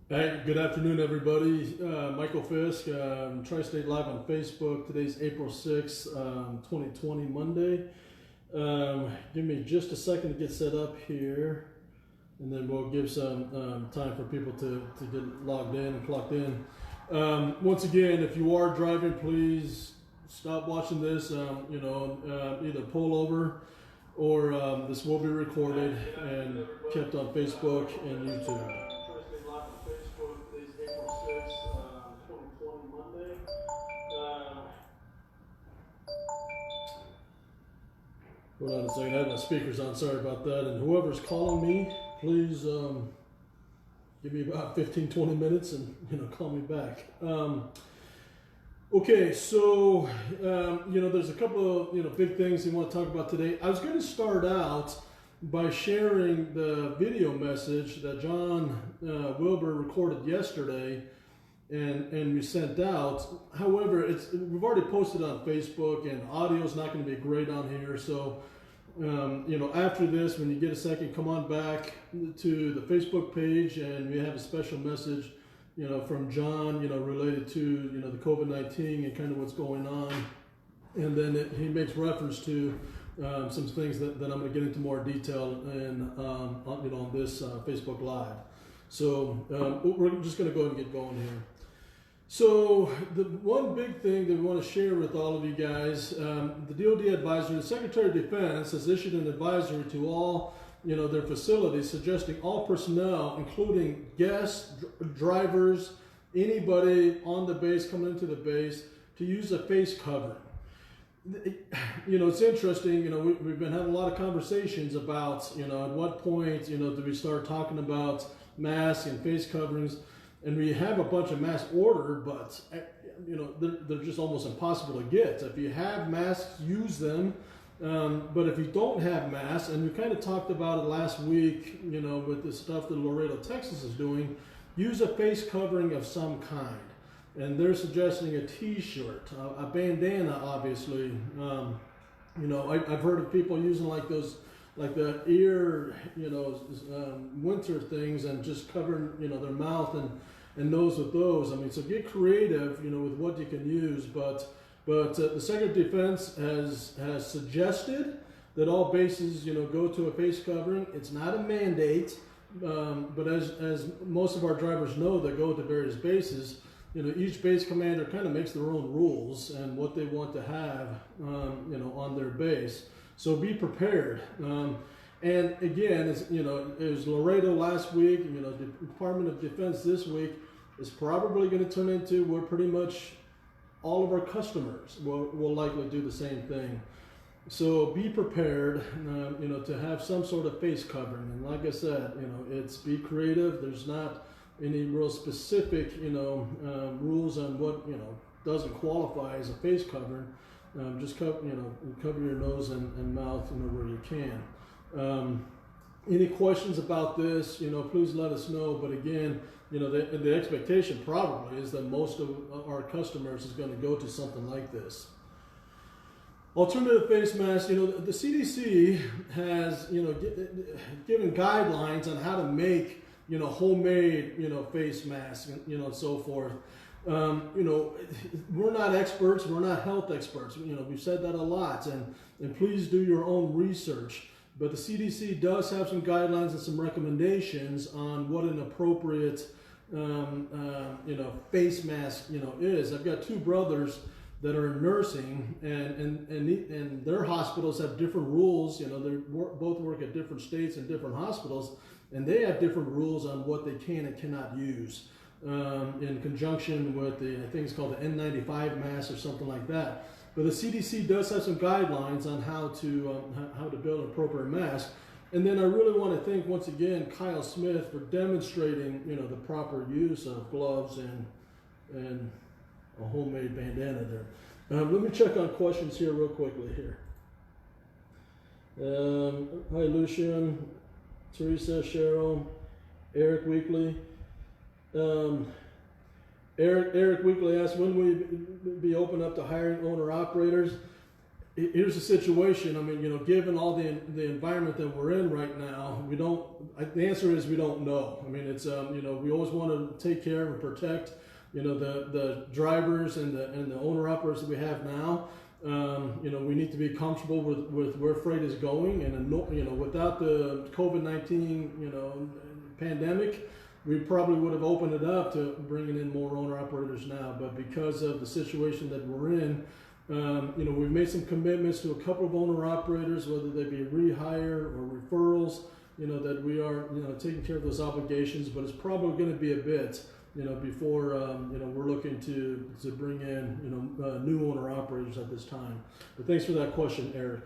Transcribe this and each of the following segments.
Hey, good afternoon, everybody. Michael Fisk, Tri-State Live on Facebook. Today's April 6th, 2020, Monday. Give me just a second to get set up here, and then we'll give some time for people to get logged in and clocked in. Once again, if you are driving, please stop watching this. Either pull over or this will be recorded and kept on Facebook and YouTube. Hold on a second, I have my speakers on, sorry about that. And whoever's calling me, please give me about 15-20 minutes and call me back. Okay, so there's a couple of big things we want to talk about today. I was going to start out by sharing the video message that John Wilbur recorded yesterday and we sent out. However, we've already posted on Facebook, and audio is not going to be great on here. So, after this, when you get a second, come on back to the Facebook page, and we have a special message, from John, related to the COVID-19 and kind of what's going on. And then he makes reference to some things that I'm going to get into more detail on this Facebook Live. So we're just going to go ahead and get going here. So the one big thing that we want to share with all of you guys, the DoD advisory, the Secretary of Defense has issued an advisory to all their facilities, suggesting all personnel, including guests, drivers, anybody on the base coming into the base, to use a face covering. It's interesting, we've been having a lot of conversations about, at what point, do we start talking about masks and face coverings. And we have a bunch of masks ordered, but they're just almost impossible to get. If you have masks, use them. But if you don't have masks, and we kind of talked about it last week, with the stuff that Laredo, Texas is doing, use a face covering of some kind. And they're suggesting a T-shirt, a bandana, obviously. I've heard of people using like those, like the ear, winter things, and just covering, their mouth and nose with those. I mean, so get creative, with what you can use. But the Secretary of Defense has suggested that all bases, go to a face covering. It's not a mandate, but as most of our drivers know that go to various bases, each base commander kind of makes their own rules and what they want to have, on their base. So be prepared. And again, it was Laredo last week. The Department of Defense this week is probably going to turn into where pretty much all of our customers will likely do the same thing. So be prepared, to have some sort of face covering. And like I said, it's be creative. There's not any real specific, rules on what, doesn't qualify as a face covering. Just cover your nose and mouth, where you can. Any questions about this, please let us know. But again, the expectation probably is that most of our customers is going to go to something like this. Alternative face masks, the CDC has, given guidelines on how to make, homemade, face masks, and so forth. We're not experts, we're not health experts. We've said that a lot, and please do your own research. But the CDC does have some guidelines and some recommendations on what an appropriate, face mask, is. I've got two brothers that are in nursing, and their hospitals have different rules. They both work at different states and different hospitals, and they have different rules on what they can and cannot use. In conjunction with I think it's called the N95 mask or something like that. But the CDC does have some guidelines on how to build an appropriate mask. And then I really want to thank once again Kyle Smith for demonstrating the proper use of gloves and a homemade bandana there. Let me check on questions here real quickly here. Hi Lucian, Teresa, Cheryl, Eric Weekly. Eric Weekly asked, when will we be open up to hiring owner-operators? here's the situation. I mean, given all the environment that we're in right now, we don't. The answer is we don't know. I mean, it's we always want to take care and protect the drivers and the owner operators that we have now. We need to be comfortable with where freight is going, and without the COVID-19 pandemic, we probably would have opened it up to bringing in more owner operators now. But because of the situation that we're in, we've made some commitments to a couple of owner operators, whether they be rehire or referrals, that we are taking care of those obligations. But it's probably going to be a bit before we're looking to bring in new owner operators at this time. But thanks for that question, Eric.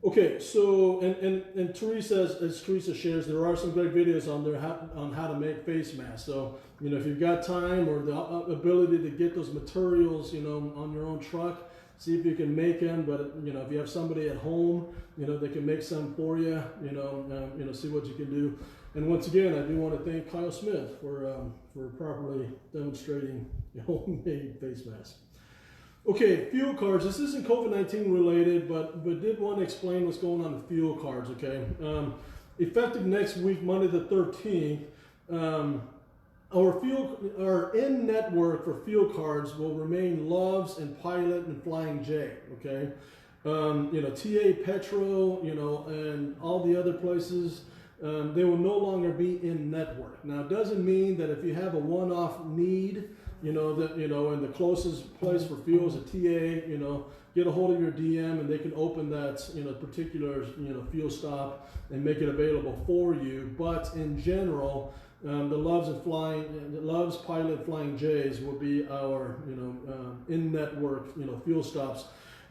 Okay, so and Teresa, as Teresa shares, there are some great videos on there on how to make face masks. So if you've got time or the ability to get those materials on your own truck, see if you can make them. But if you have somebody at home that can make some for you, see what you can do. And once again, I do want to thank Kyle Smith for properly demonstrating homemade face masks. Okay, fuel cards. This isn't COVID-19 related, but did want to explain what's going on with fuel cards. Okay, effective next week, Monday the 13th, our in-network for fuel cards will remain Loves and Pilot and Flying J. Okay, TA, Petro, and all the other places. They will no longer be in network. Now, it doesn't mean that if you have a one-off need, and the closest place for fuel is a TA, get a hold of your DM and they can open that, particular, fuel stop and make it available for you. But in general, the Loves, Pilot, Flying J's will be our, in-network, fuel stops.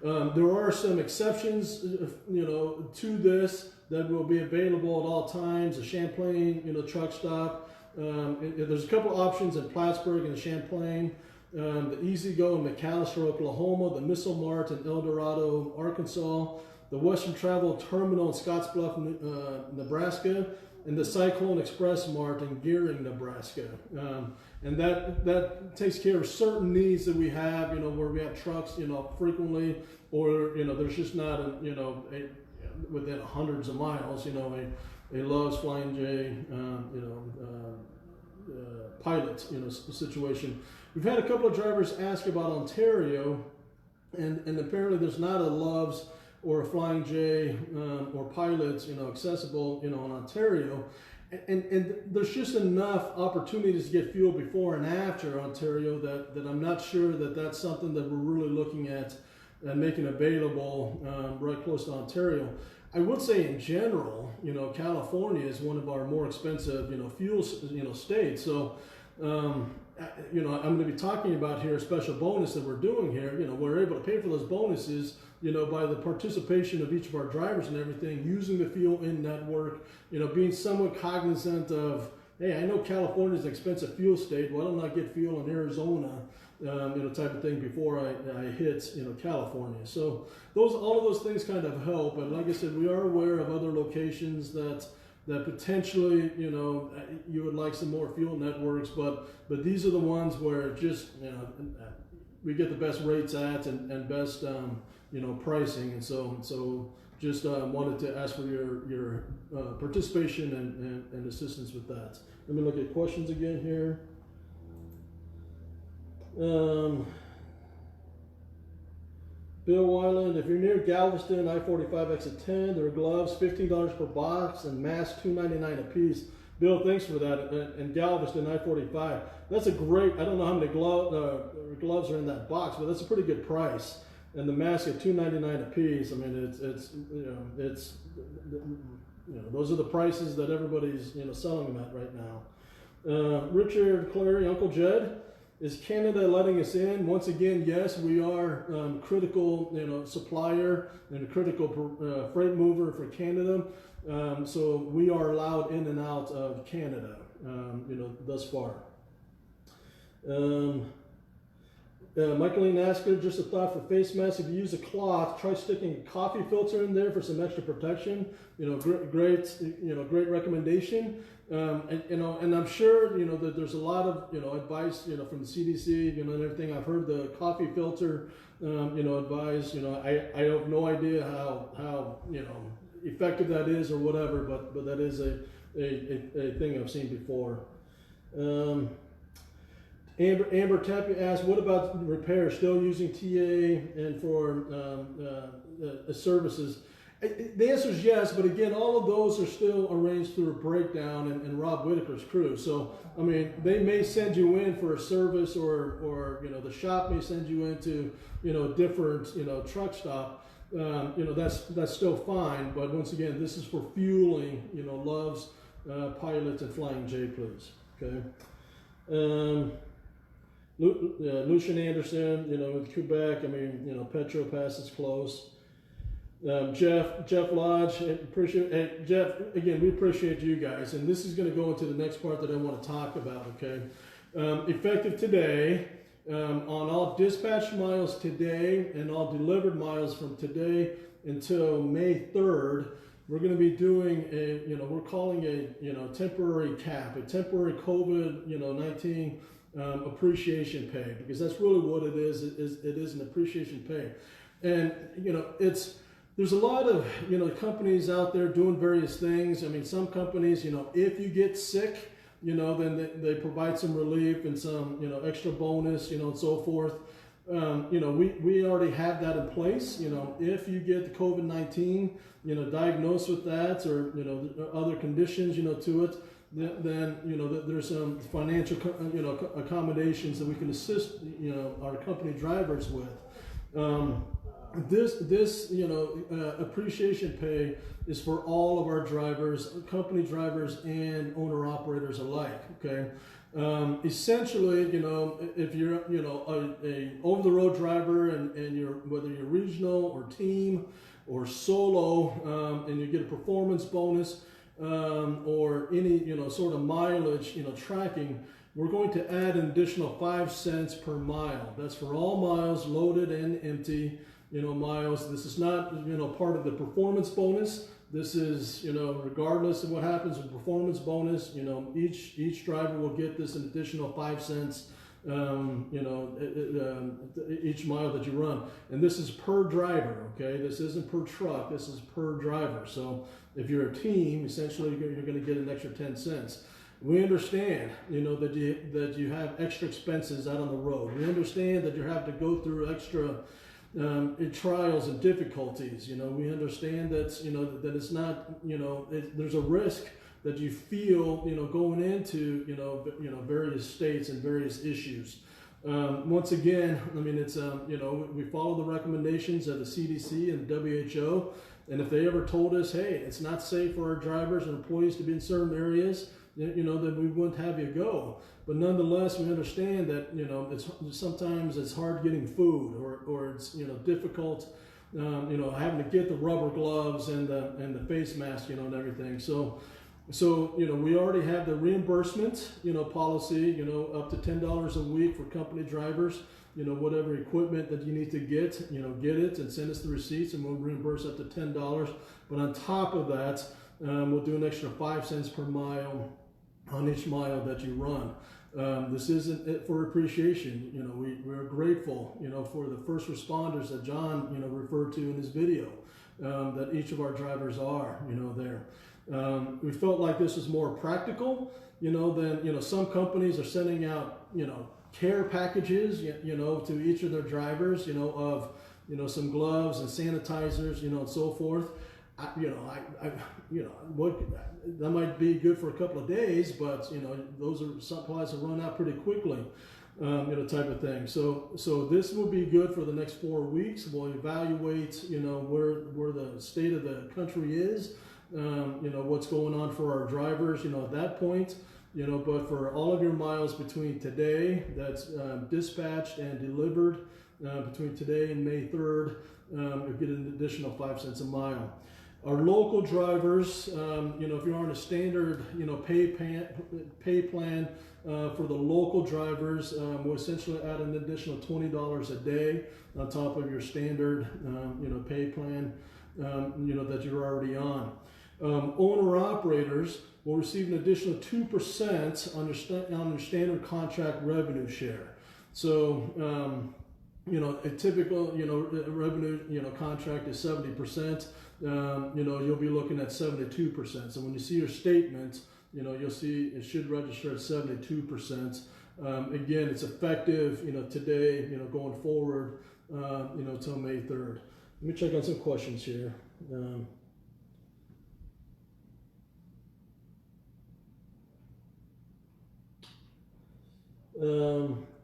There are some exceptions, to this that will be available at all times. The Champlain, truck stop. There's a couple options in Plattsburgh and Champlain. The Easy Go in McAllister, Oklahoma. The Missile Mart in El Dorado, Arkansas. The Western Travel Terminal in Scottsbluff, Nebraska. And the Cyclone Express Mart in Gearing, Nebraska. And that takes care of certain needs that we have, where we have trucks, frequently, or, there's just not, within hundreds of miles, a Loves, Flying J, Pilot, situation. We've had a couple of drivers ask about Ontario, and apparently there's not a Loves or a Flying J or Pilot, accessible, in Ontario. And there's just enough opportunities to get fuel before and after Ontario that I'm not sure that that's something that we're really looking at and making available right close to Ontario. I would say in general, California is one of our more expensive, fuel, states. So, I'm going to be talking about here a special bonus that we're doing here. We're able to pay for those bonuses, by the participation of each of our drivers and everything, using the fuel in network, being somewhat cognizant of, hey, I know California is an expensive fuel state. Why don't I get fuel in Arizona, type of thing before I hit, California. So all of those things kind of help. But like I said, we are aware of other locations that potentially, you would like some more fuel networks, but these are the ones where just, we get the best rates at and best, pricing. And so just wanted to ask for your participation and assistance with that. Let me look at questions again here. Bill Weiland, if you're near Galveston, I-45 exit 10, there are gloves, $15 per box, and masks, $2.99 a piece. Bill, thanks for that. And Galveston, I-45, that's a great, I don't know how many gloves are in that box, but that's a pretty good price. And the mask at $2.99 a piece. I mean, it's those are the prices that everybody's selling them at right now. Richard Clary, Uncle Jed, is Canada letting us in? Once again, yes, we are critical, supplier and a critical freight mover for Canada. So we are allowed in and out of Canada, thus far. Michaeline Asker, just a thought for face masks. If you use a cloth, try sticking a coffee filter in there for some extra protection. Great recommendation. And I'm sure, that there's a lot of, advice, from the CDC, and everything. I've heard the coffee filter, advised. I have no idea how effective that is or whatever, but that is a thing I've seen before. Amber Tappy asked, what about repair? Still using TA and for services? The answer is yes, but again, all of those are still arranged through a breakdown and Rob Whitaker's crew. So, I mean, they may send you in for a service or the shop may send you into, a different, truck stop. That's still fine. But once again, this is for fueling, Love's pilots and Flying J, please. Okay. Lucian Anderson, with Quebec, I mean, Petro Pass is close. Jeff Lodge, Jeff, again, we appreciate you guys, and this is going to go into the next part that I want to talk about, okay? Effective today, on all dispatched miles today and all delivered miles from today until May 3rd, we're going to be doing we're calling a, temporary cap, a temporary COVID-19 appreciation pay, because that's really what it is. It is an appreciation pay. And, there's a lot of, companies out there doing various things. I mean, some companies, if you get sick, then they provide some relief and some, extra bonus, and so forth. We already have that in place. If you get the COVID-19, diagnosed with that or, other conditions, to it, then, there's some financial, accommodations that we can assist, our company drivers with. This appreciation pay is for all of our drivers, company drivers and owner operators alike. Okay. Essentially, if you're, a over the road driver and you're, whether you're regional or team or solo, and you get a performance bonus, or any, sort of mileage, tracking, we're going to add an additional 5 cents per mile. That's for all miles loaded and empty, miles. This is not, part of the performance bonus. This is, regardless of what happens with performance bonus, each driver will get this an additional 5 cents, each mile that you run. And this is per driver, okay? This isn't per truck, this is per driver. So if you're a team, essentially you're going to get an extra 10 cents. We understand, that you have extra expenses out on the road. We understand that you have to go through extra trials and difficulties. We understand that that it's not, there's a risk that you feel, going into, various states and various issues. Once again, I mean, it's, we follow the recommendations of the CDC and the WHO. And if they ever told us, hey, it's not safe for our drivers and employees to be in certain areas, then we wouldn't have you go. But nonetheless, we understand that, sometimes it's hard getting food or it's, difficult, having to get the rubber gloves and the face mask, and everything. So, we already have the reimbursement, policy, up to $10 a week for company drivers, whatever equipment that you need to get it and send us the receipts and we'll reimburse up to $10. But on top of that, we'll do an extra 5 cents per mile on each mile that you run. This isn't it for appreciation. We're grateful, for the first responders that John, referred to in his video, that each of our drivers are, there. We felt like this was more practical, than, some companies are sending out, care packages, to each of their drivers, of, some gloves and sanitizers, and so forth. That might be good for a couple of days, but those are supplies that run out pretty quickly, type of thing. So this will be good for the next 4 weeks. We'll evaluate, where the state of the country is, what's going on for our drivers, at that point. But for all of your miles between today, that's dispatched and delivered between today and May 3rd, you'll get an additional 5 cents a mile. Our local drivers, you know, if you're on a standard, you know, pay plan for the local drivers, we'll essentially add an additional $20 a day on top of your standard, you know, pay plan, you know, that you're already on. Owner operators will receive an additional 2% on your standard contract revenue share. So, you know, a typical, you know, revenue, you know, contract is 70%. You know, you'll be looking at 72%. So when you see your statement, you know, you'll see it should register at 72%. Again, it's effective, you know, today, you know, going forward, you know, till May 3rd. Let me check on some questions here.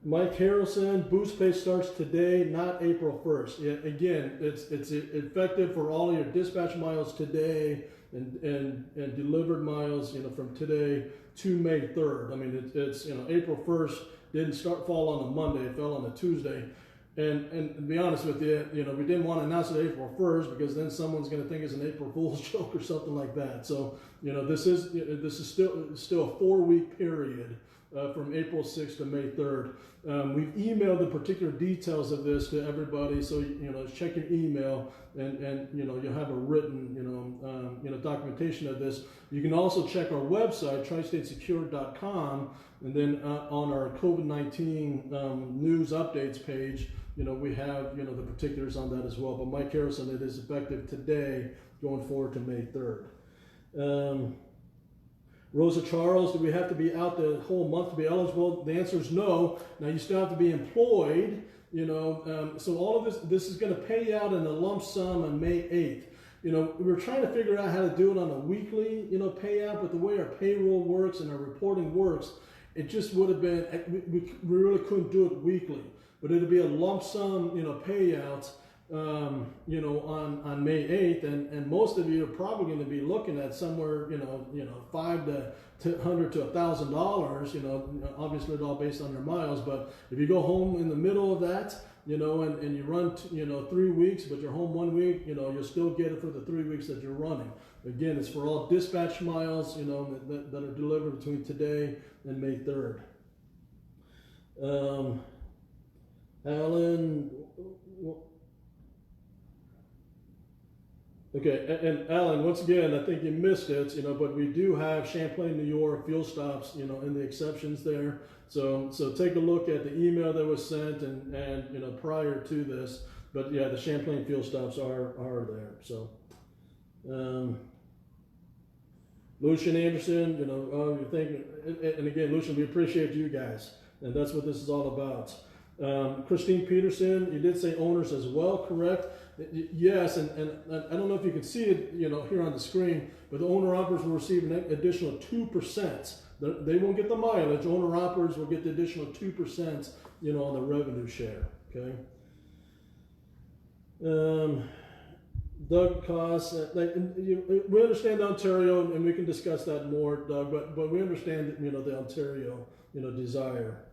Mike Harrelson, boost pay starts today, not April 1st. Yeah, again, it's effective for all of your dispatch miles today and delivered miles, you know, from today to May 3rd. I mean, it's you know, April 1st didn't fall on a Monday, it fell on a Tuesday. And to be honest with you, you know, we didn't want to announce it April 1st because then someone's going to think it's an April Fool's joke or something like that. So, you know, this is still a 4-week period. From April 6th to May 3rd. We've emailed the particular details of this to everybody, so you know, check your email and you know, you'll have a written you know, documentation of this. You can also check our website, tristatesecure.com, and then on our COVID-19 news updates page, you know, we have, you know, the particulars on that as well. But Mike Harrison, it is effective today, going forward to May 3rd. Rosa Charles, do we have to be out the whole month to be eligible? The answer is no. Now you still have to be employed, you know, so all of this is going to pay out in a lump sum on May 8th. You know, we were trying to figure out how to do it on a weekly, you know, payout, but the way our payroll works and our reporting works, it just would have been, we really couldn't do it weekly, but it'd be a lump sum, you know, payout, you know, on May 8th, and most of you are probably going to be looking at somewhere, you know, $500 to $1,000, you know, obviously it's all based on your miles, but if you go home in the middle of that, you know, and you run, you know, 3 weeks, but you're home 1 week, you know, you'll still get it for the 3 weeks that you're running. Again, it's for all dispatch miles, you know, that are delivered between today and May 3rd. Alan, okay, and Alan, once again, I think you missed it, you know, but we do have Champlain, New York fuel stops, you know, in the exceptions there. So take a look at the email that was sent and you know, prior to this. But yeah, the Champlain fuel stops are there. So, Lucian Anderson, you know, you're thinking, and again, Lucian, we appreciate you guys, and that's what this is all about. Christine Peterson, you did say owners as well, correct? Yes, and I don't know if you can see it, you know, here on the screen, but the owner-operators will receive an additional 2%. They won't get the mileage. Owner-operators will get the additional 2%, you know, on the revenue share, okay? Doug Koss, we understand Ontario, and we can discuss that more, Doug, but we understand, you know, the Ontario, you know, desire.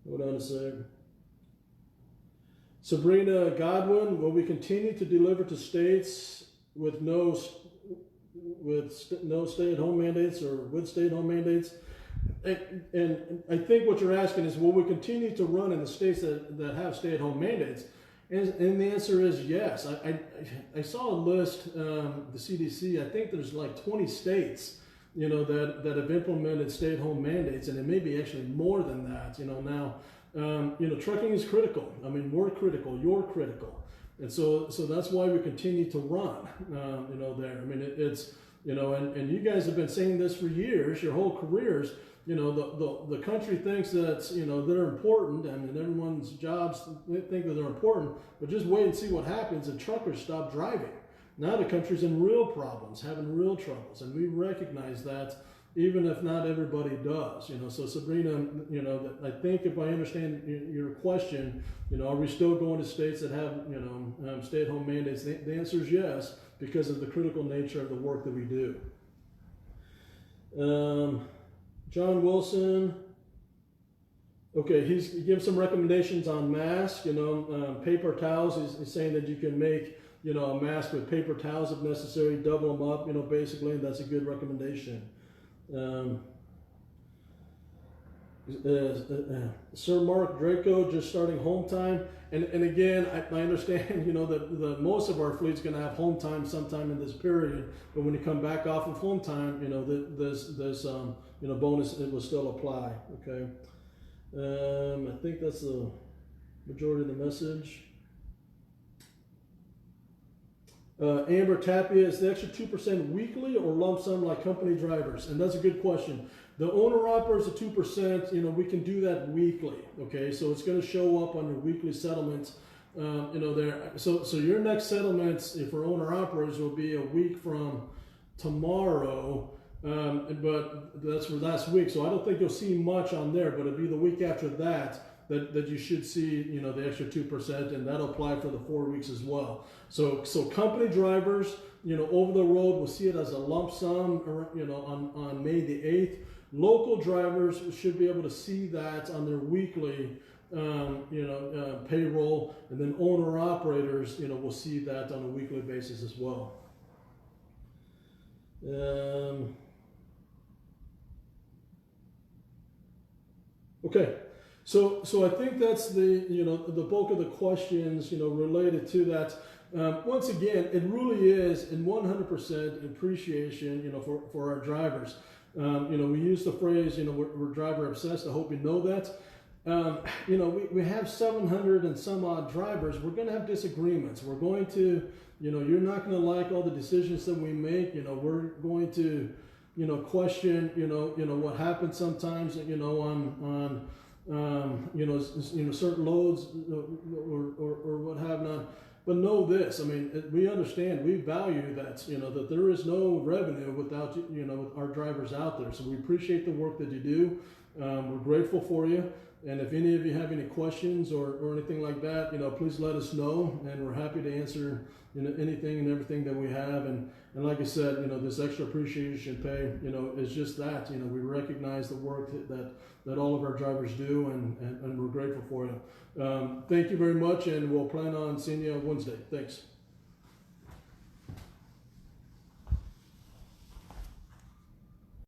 Hold on a sec. Sabrina Godwin, will we continue to deliver to states with no stay-at-home mandates or with stay-at-home mandates? And I think what you're asking is, will we continue to run in the states that have stay-at-home mandates? And the answer is yes. I saw a list, the CDC, I think there's like 20 states, you know, that have implemented stay-at-home mandates, and it may be actually more than that, you know, now. You know, trucking is critical. I mean, we're critical, you're critical. And so that's why we continue to run, you know, there. I mean, it's, you know, and you guys have been saying this for years, your whole careers. You know, the country thinks that, you know, they're important. I mean, everyone's jobs, they think that they're important, but just wait and see what happens, and truckers stop driving. Now the country's in real problems, having real troubles, and we recognize that, even if not everybody does, you know. So Sabrina, you know, I think if I understand your question, you know, are we still going to states that have, you know, stay-at-home mandates? The answer is yes, because of the critical nature of the work that we do. John Wilson, Okay, he gives some recommendations on masks, paper towels. He's saying that you can make, a mask with paper towels if necessary, double them up, basically, and that's a good recommendation. Sir Mark Draco just starting home time, and again, I understand, that most of our fleet's going to have home time sometime in this period, but when you come back off of home time, this bonus, it will still apply. Okay. I think that's the majority of the message. Amber Tapia, is the extra 2% weekly or lump sum like company drivers? And that's a good question. The owner operators, the 2%, we can do that weekly. Okay, so it's going to show up on your weekly settlements. There. So your next settlements, if for owner operators, will be a week from tomorrow. But that's for last week, so I don't think you'll see much on there, but it'll be the week after that you should see, the extra 2%, and that'll apply for the 4 weeks as well. So company drivers, over the road, will see it as a lump sum, or, on May the 8th. Local drivers should be able to see that on their weekly, payroll, and then owner operators, will see that on a weekly basis as well. Okay, so I think that's the the bulk of the questions related to that. Once again, it really is in 100% appreciation for our drivers. We use the phrase we're driver obsessed. I hope you know that. We have 700 and some odd drivers. We're going to have disagreements. We're going to you're not going to like all the decisions that we make. We're going to question, what happens sometimes, on certain loads or what have not. But know this, we understand, we value that, that there is no revenue without, our drivers out there. So we appreciate the work that you do. We're grateful for you. And if any of you have any questions or anything like that, please let us know, and we're happy to answer anything and everything that we have. And like I said, this extra appreciation pay, is just that. We recognize the work that all of our drivers do, and we're grateful for you. Thank you very much, and we'll plan on seeing you on Wednesday. Thanks.